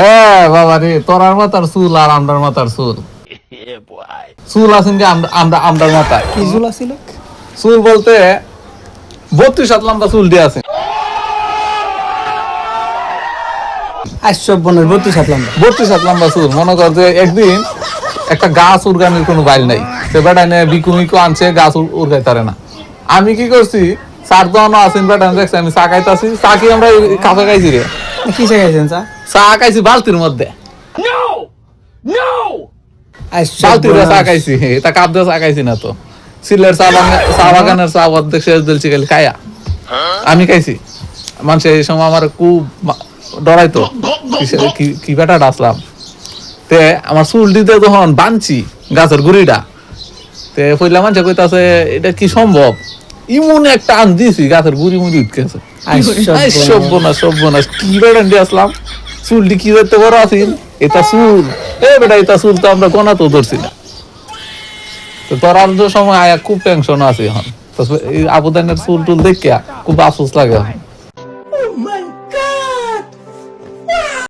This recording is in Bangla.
হ্যাঁ বাবা রে, তোরার মাথার চুল আর আমরার মাথার চুল, চুল আছেন কি আমরার মাথায়? কি চুল আছিল? চুল বলতে 32 হাত লম্বা চুল দিয়ে আছে। 32 হাত লম্বা। 32 হাত লম্বা চুল। মনে কর যে একদিন একটা গাছ উড়গানের কোনো বাইল নাই, সে বেটা নিয়ে বিকুমিকু আনছে, গাছ উড়গাইতারে না। আমি কি করছি, চার দোয়ানো আছেন বেটা দেখছি, আমি চা খাইতাছি। চা কি আমরা কাঁচা খাইছি রে? কি চাইছেন চা? চা খাইছি বালতির মধ্যে, বালতির চা খাইছি, এটা কাপ দিয়ে চা খাইছি না তো। সিলের চা বাগানের চা অর্ধেক শেষ দিলছি খালি খায়া আমি খাইছি। মানুষ এই সময় আমার খুব ডরাইতো, কি বেটা ডাসলাম। তে আমার চুল দিতে যখন বানছি গাছের গুড়িটা, তে পইলা মানুষ কইতাছে এটা কি সম্ভব, ইমন একটা আন দিছি গাছের গুড়ি মুড়ি উঠকেছে। সব্যনাশ কি বেটা দিয়ে আসলাম, চুলটি কি দেখতে বড় আছিল, এটা চুল বেটা, এটা চুল তো আমরা গোনা তো ধরছি না। তো ধরার সময় আয়া খুব টেনশন আছে এখন, আবুদানের চুল টুল দেখিয়া খুব আফসোস লাগে এখন।